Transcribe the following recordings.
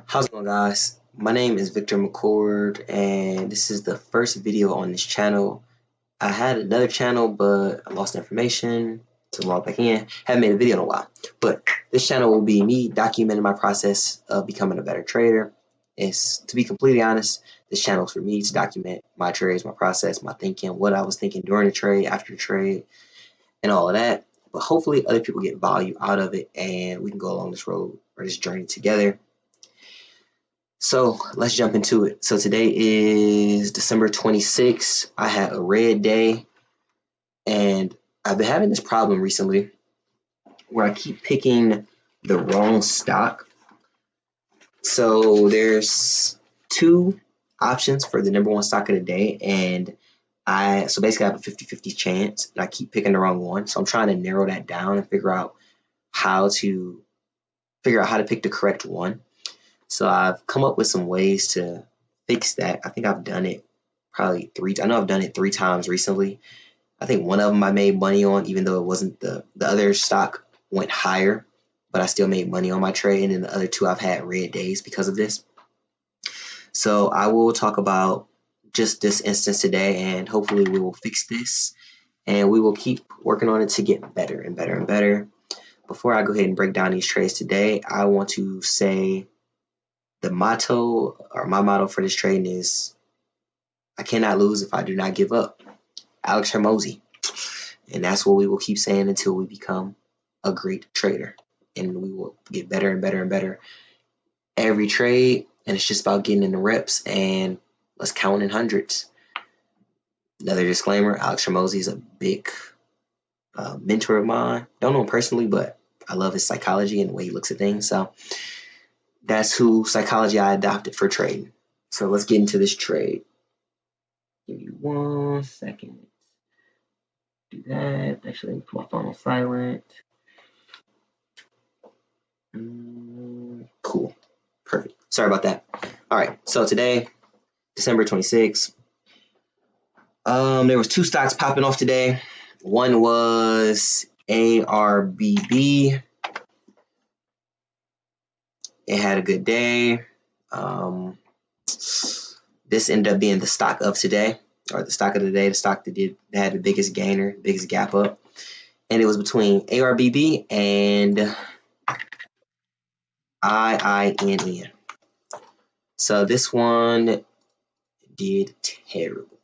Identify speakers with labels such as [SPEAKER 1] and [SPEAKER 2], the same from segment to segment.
[SPEAKER 1] How's it going, guys? My name is Victor McCord, and this is the first video on this channel. I had another channel, but I lost information to log back in. Haven't made a video in a while, but this channel will be me documenting my process of becoming a better trader. It's, to be completely honest, this channel is for me to document my trades, my process, my thinking, what I was thinking during the trade, after the trade, and all of that. But hopefully, other people get value out of it, and we can go along this road or this journey together. So let's jump into it. So today is December 26th. I had a red day, and I've been having this problem recently where I keep picking the wrong stock. So there's two options for the number one stock of the day, and so basically I have a 50-50 chance, and I keep picking the wrong one. So I'm trying to narrow that down and figure out how to pick the correct one. So I've come up with some ways to fix that. I think I've done it probably I know I've done it 3 times recently. I think one of them I made money on, even though it wasn't the other stock went higher, but I still made money on my trade. And then the other two I've had red days because of this. So I will talk about just this instance today, and hopefully we will fix this, and we will keep working on it to get better and better and better. Before I go ahead and break down these trades today, I want to say the motto, or my motto for this trading is, I cannot lose if I do not give up. Alex Hermosi. And that's what we will keep saying until we become a great trader. And we will get better and better and better every trade. And it's just about getting in the reps and let's count in hundreds. Another disclaimer, Alex Hermosi is a big mentor of mine. Don't know him personally, but I love his psychology and the way he looks at things. So that's who psychology I adopted for trading. So let's get into this trade. Give me 1 second. Do that. Actually, let me put my phone on silent. Cool. Perfect. Sorry about that. All right. So today, December 26th. There was 2 stocks popping off today. One was ARBB. It had a good day. This ended up being the stock of today, or the stock of the day, the stock that had the biggest gainer, biggest gap up. And it was between ARBB and IINN. So this one did terrible.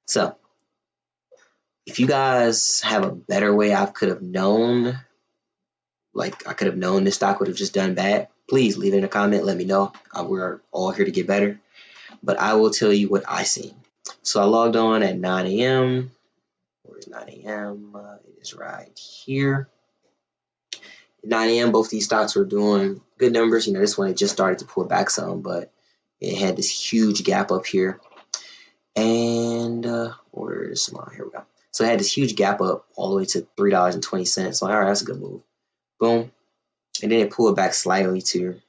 [SPEAKER 1] So if you guys have a better way I could have known, like I could have known this stock would have just done bad, please leave it in a comment. Let me know. We're all here to get better. But I will tell you what I seen. So I logged on at 9 a.m. Where's 9 a.m.? It is right here. 9 a.m. both these stocks were doing good numbers. This one, it just started to pull back some, but it had this huge gap up here. And where's my, here we go. So it had this huge gap up all the way to $3.20. So all right, that's a good move. Boom. And then it pulled back slightly to,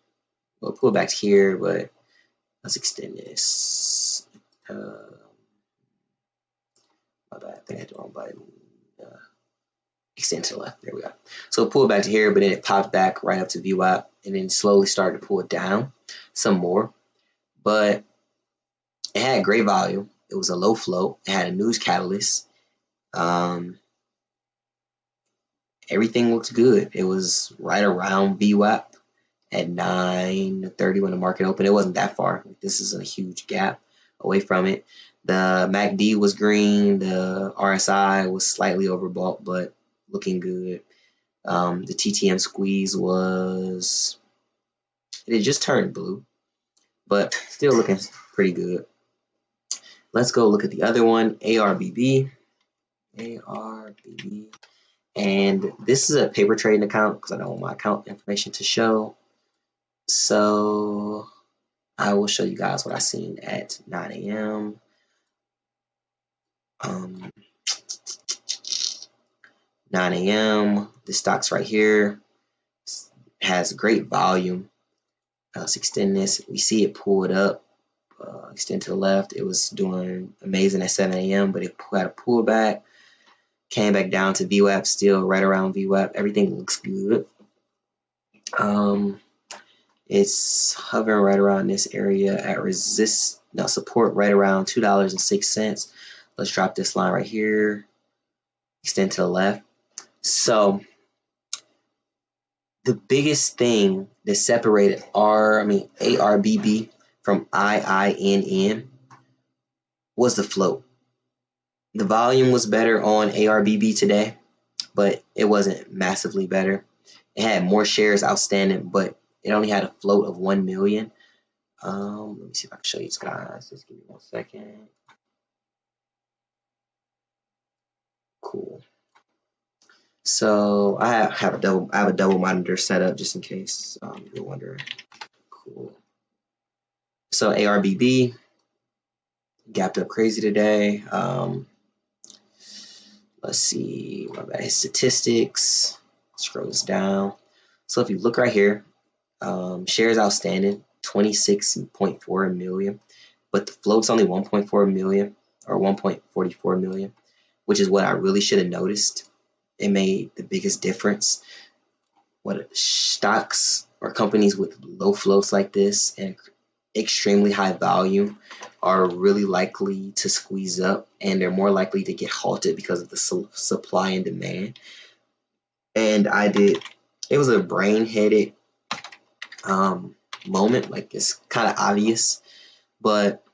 [SPEAKER 1] well, pull back to here, but let's extend this. My bad, I think I had the wrong button. Extend to the left. There we go. So it pulled back to here, but then it popped back right up to VWAP and then slowly started to pull it down some more. But it had great volume. It was a low float. It had a news catalyst. Everything looked good. It was right around VWAP at 9:30 when the market opened. It wasn't that far. This is a huge gap away from it. The MACD was green. The RSI was slightly overbought, but looking good. The TTM squeeze it had just turned blue, but still looking pretty good. Let's go look at the other one, ARBB. ARBB. And this is a paper trading account because I don't want my account information to show. So I will show you guys what I seen at 9 a.m. 9 a.m. This stock's right here. Has great volume. Let's extend this. We see it pull it up. Extend to the left. It was doing amazing at 7 a.m., but it had a pullback. Came back down to VWAP, still right around VWAP. Everything looks good. It's hovering right around this area at support right around $2.06. Let's drop this line right here, extend to the left. So the biggest thing that separated ARBB from IINN was the float. The volume was better on ARBB today, but it wasn't massively better. It had more shares outstanding, but it only had a float of 1 million. Let me see if I can show you guys. Just give me 1 second. Cool. So I have a double monitor set up just in case you're wondering. Cool. So ARBB gapped up crazy today. Let's see, my bad. Statistics. Scroll this down. So if you look right here, shares outstanding 26.4 million, but the float's only 1.4 million or 1.44 million, which is what I really should have noticed. It made the biggest difference. What stocks or companies with low floats like this and extremely high volume are really likely to squeeze up, and they're more likely to get halted because of the supply and demand. And it was a brain-headed moment. Like, it's kind of obvious, but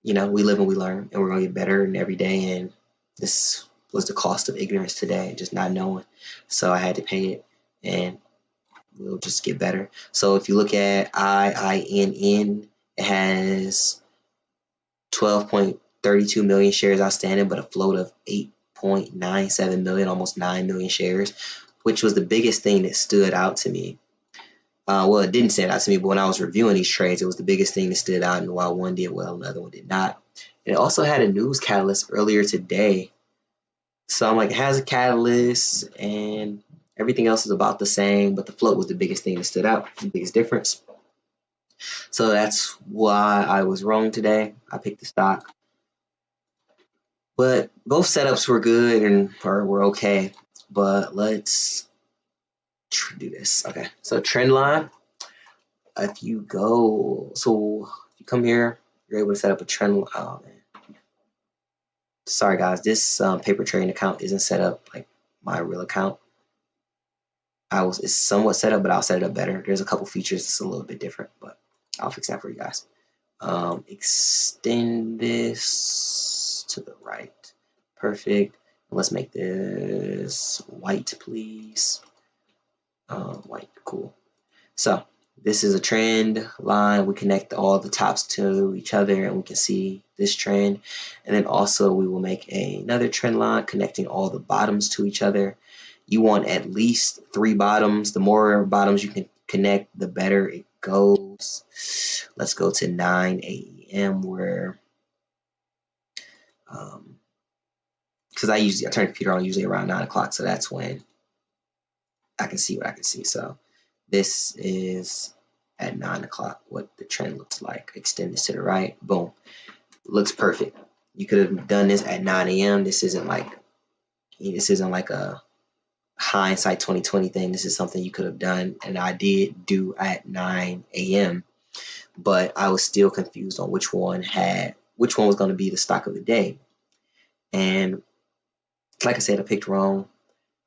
[SPEAKER 1] we live and we learn, and we're gonna get better and every day. And this was the cost of ignorance today, just not knowing. So I had to pay it, and we'll just get better. So if you look at IINN, it has 12.32 million shares outstanding, but a float of 8.97 million, almost 9 million shares, which was the biggest thing that stood out to me. Well, it didn't stand out to me, but when I was reviewing these trades, it was the biggest thing that stood out, and while one did well, another one did not. And it also had a news catalyst earlier today. So I'm like, it has a catalyst, and everything else is about the same, but the float was the biggest thing that stood out, the biggest difference. So that's why I was wrong today. I picked the stock. But both setups were good and were okay. But let's do this. Okay, so trend line. If you come here, you're able to set up a trend line. Oh, man. Sorry, guys. This paper trading account isn't set up like my real account. It's somewhat set up, but I'll set it up better. There's a couple features that's a little bit different, but I'll fix that for you guys. Extend this to the right. Perfect. Let's make this white, please. White, cool. So this is a trend line. We connect all the tops to each other, and we can see this trend. And then also we will make another trend line connecting all the bottoms to each other. You want at least 3 bottoms. The more bottoms you can connect, the better it goes. Let's go to 9 a.m. where because I turn the computer on usually around 9 o'clock, so that's when I can see what I can see. So this is at 9 o'clock what the trend looks like. Extend this to the right. Boom. Looks perfect. You could have done this at 9 a.m. This isn't like a hindsight 2020 thing. This is something you could have done, and I did do at 9 a.m. But I was still confused on which one was going to be the stock of the day. And like I said, I picked wrong.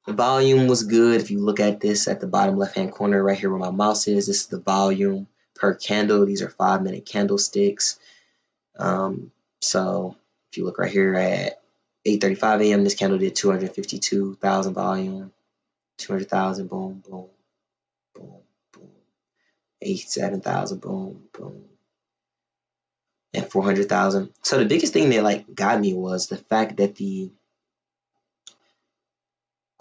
[SPEAKER 1] The volume was good. If you look at this at the bottom left-hand corner right here where my mouse is, this is the volume per candle. These are 5-minute candlesticks. So if you look right here at 8:35 a.m., this candle did 252,000 volume, 200,000, boom, boom, boom, boom, 87,000, boom, boom, and 400,000. So the biggest thing that got me was the fact that the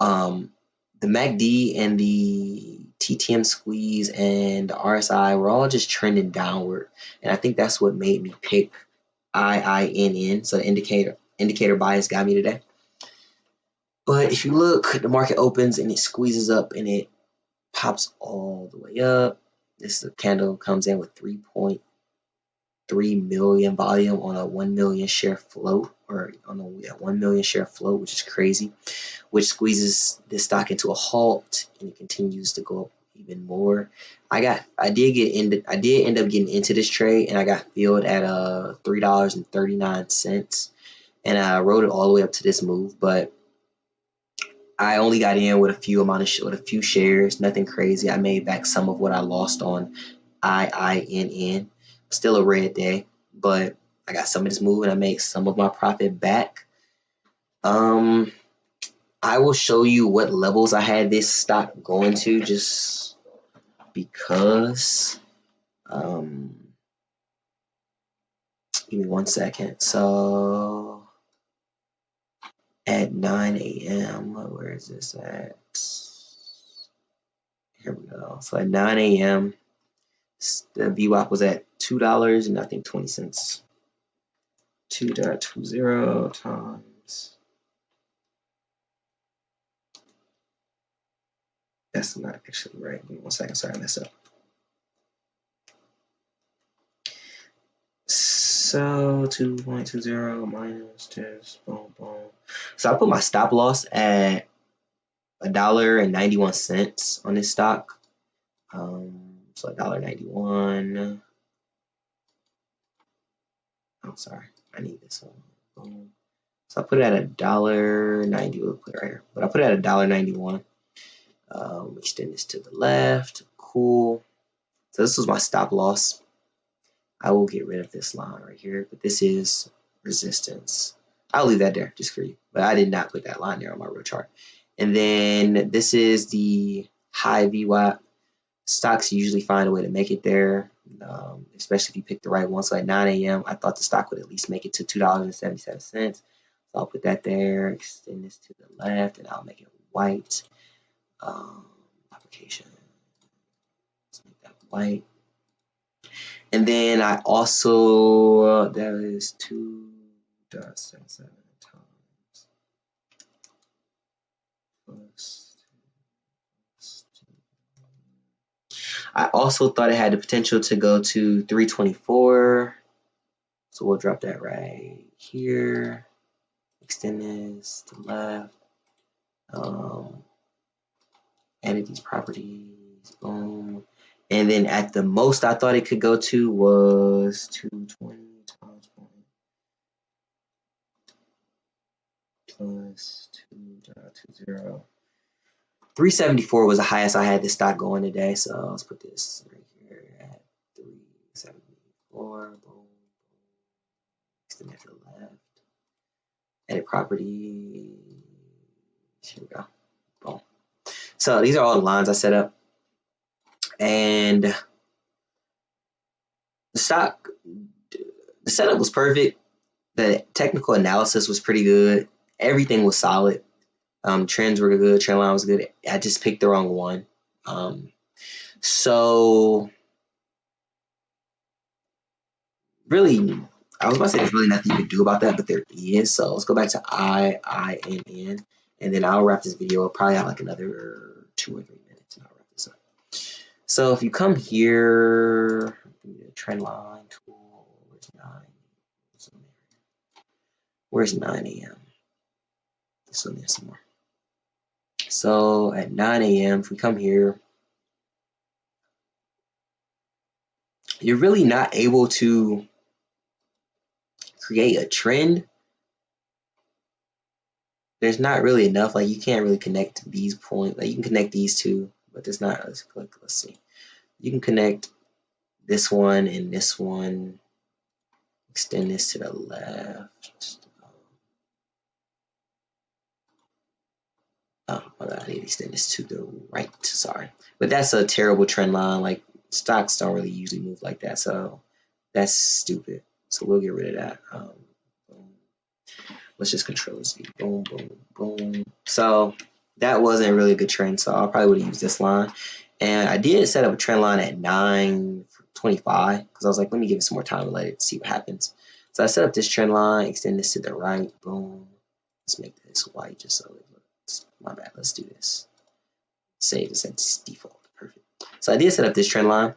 [SPEAKER 1] MACD and the TTM squeeze and the RSI were all just trending downward, and I think that's what made me pick IINN. So the indicator bias got me today. But if you look, the market opens and it squeezes up and it pops all the way up. This candle comes in with 3.3 million volume on a 1 million share float, or on a 1 million share float, which is crazy, which squeezes this stock into a halt, and it continues to go up even more. I did end up getting into this trade, and I got filled at $3.39, and I rode it all the way up to this move, but I only got in with a few shares, nothing crazy. I made back some of what I lost on IINN. Still a red day, but I got some of this move and I made some of my profit back. I will show you what levels I had this stock going to, just because. Give me 1 second. So at 9 a.m., where is this at? Here we go. So at 9 a.m., the VWAP was at $2 and I think 20 cents. 2.20 times. That's not actually right. Give me 1 second. Sorry, I messed up. So 2.20 minus this, boom, boom. So I put my stop loss at $1.91 on this stock. So $1.91. Oh, sorry, I need this one. Boom. So I put it at $1.90. We'll put it right here, but I put it at $1.91. Extend this to the left. Cool. So this was my stop loss. I will get rid of this line right here, but this is resistance. I'll leave that there just for you, but I did not put that line there on my real chart. And then this is the high VWAP. Stocks usually find a way to make it there, especially if you pick the right one. So at 9 a.m., I thought the stock would at least make it to $2.77. So I'll put that there, extend this to the left, and I'll make it white. Application. Let's make that white. And then I also, that is 2.77 times plus 2. I also thought it had the potential to go to 324. So we'll drop that right here. Extend this to the left. Edit these properties. Boom. And then at the most I thought it could go to was 220 times 1 plus 2.20. 374 was the highest I had this stock going today. So let's put this right here at 374. Boom. Extend that to the left. Edit properties. Here we go. Boom. So these are all the lines I set up. And the stock, the setup was perfect. The technical analysis was pretty good. Everything was solid. Trends were good. Trend line was good. I just picked the wrong one. So really, I was about to say there's really nothing you can do about that, but there is. So let's go back to IINN, and then I'll wrap this video up. Probably have like another 2 or 3 minutes, and I'll wrap this up. So if you come here, trend line tool, where's 9 a.m.? This one there somewhere. So at 9 a.m., if we come here, you're really not able to create a trend. There's not really enough. Like you can't really connect these points. Like you can connect these two, but there's not. Let's click. Let's see. You can connect this one and this one. Extend this to the left. Oh my God, I need to extend this to the right. Sorry, but that's a terrible trend line. Like stocks don't really usually move like that, so that's stupid. So we'll get rid of that. Let's just control Z. Boom, boom, boom. So that wasn't really a good trend, so I probably would have used this line. And I did set up a trend line at 9.25 because I was like, let me give it some more time and let it see what happens. So I set up this trend line, extend this to the right. Boom. Let's make this white just so it looks. My bad. Let's do this. Save this at default. Perfect. So I did set up this trend line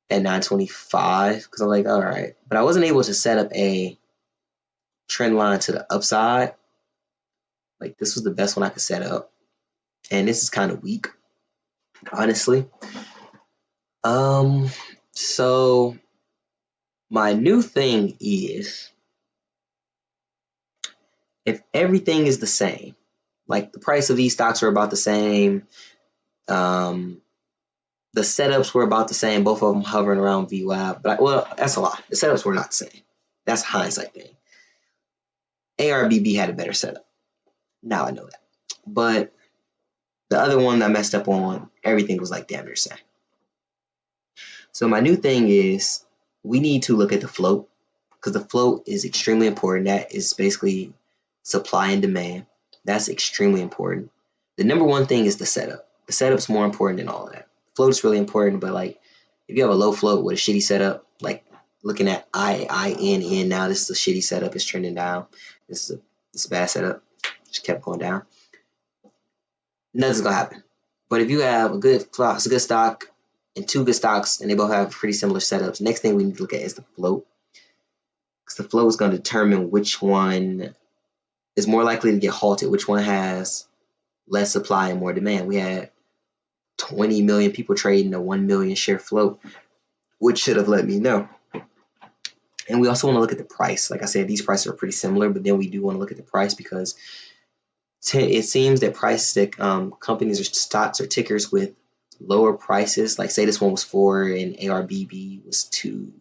[SPEAKER 1] at 9.25 because I'm like, all right, but I wasn't able to set up a trend line to the upside. Like this was the best one I could set up, and this is kind of weak. honestly. So my new thing is, if everything is the same, like the price of these stocks are about the same, um, the setups were about the same, both of them hovering around VWAP, but well, that's a lie. The setups were not the same. That's a hindsight thing. ARBB had a better setup. Now I know that. But the other one I messed up on, everything was like damn near the same. So my new thing is, we need to look at the float, because the float is extremely important. That is basically supply and demand. That's extremely important. The number one thing is the setup. The setup's more important than all of that. Float's really important, but like if you have a low float with a shitty setup, like looking at IINN now, this is a shitty setup. It's trending down. This is a bad setup. Just kept going down. Nothing's gonna happen. But if you have a good stock and two good stocks, and they both have pretty similar setups, next thing we need to look at is the float, because the float is going to determine which one is more likely to get halted, which one has less supply and more demand. We had 20 million people trading a 1 million share float, which should have let me know. And we also want to look at the price. Like I said, these prices are pretty similar, but then we do want to look at the price, because it seems that companies or stocks or tickers with lower prices, like say this one was 4 and ARBB was $2.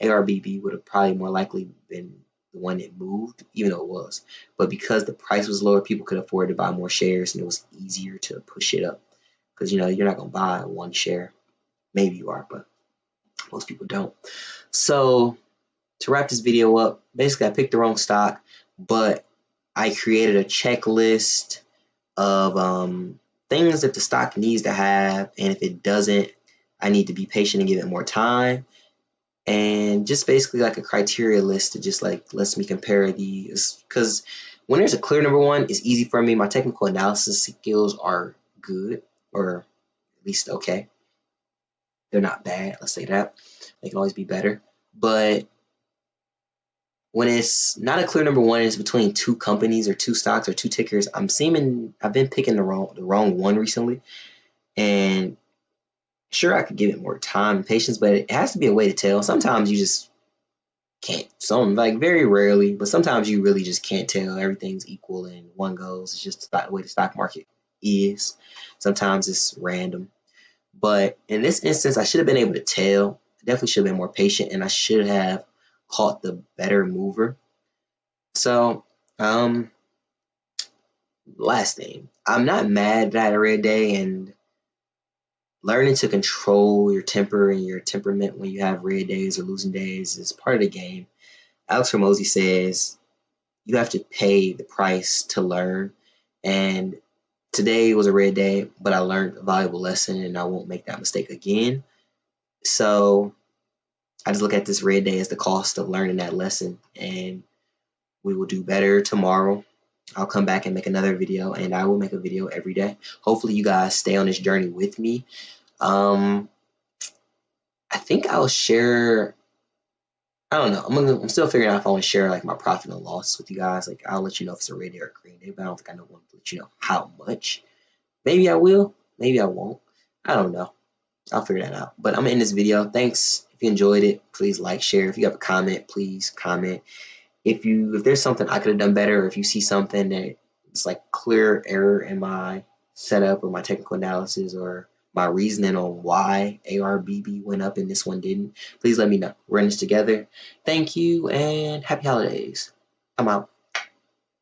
[SPEAKER 1] ARBB would have probably more likely been the one that moved, even though it was. But because the price was lower, people could afford to buy more shares, and it was easier to push it up. Because you're not gonna buy one share. Maybe you are, but most people don't. So to wrap this video up, basically I picked the wrong stock, but I created a checklist of things that the stock needs to have, and if it doesn't, I need to be patient and give it more time. And just basically like a criteria list to just like lets me compare these, because when there's a clear number one, it's easy for me. My technical analysis skills are good, or at least okay. They're not bad, let's say that. They can always be better. But when it's not a clear number one, it's between two companies or two stocks or two tickers, I've been picking the wrong one recently. And sure, I could give it more time and patience, but it has to be a way to tell. Sometimes you just can't. Some, like, very rarely, but sometimes you really just can't tell. Everything's equal and one goes. It's just the way the stock market is. Sometimes it's random. But in this instance, I should have been able to tell. I definitely should have been more patient, and I should have caught the better mover. So, last thing, I'm not mad that I had a red day, and learning to control your temper and your temperament when you have red days or losing days is part of the game. Alex Hormozy says you have to pay the price to learn, and today was a red day, but I learned a valuable lesson, and I won't make that mistake again. So I just look at this red day as the cost of learning that lesson, and we will do better tomorrow. I'll come back and make another video, and I will make a video every day. Hopefully you guys stay on this journey with me. I think I'll share, I don't know. I'm still figuring out if I want to share like my profit and loss with you guys. Like, I'll let you know if it's a red day or a green day, but I don't think I want to let you know how much. Maybe I will, maybe I won't. I don't know. I'll figure that out. But I'm gonna end this video. Thanks. If you enjoyed it, please like, share. If you have a comment, please comment. If there's something I could have done better, or if you see something that it's like clear error in my setup or my technical analysis or my reasoning on why ARBB went up and this one didn't, please let me know. We're in this together. Thank you and happy holidays. I'm out.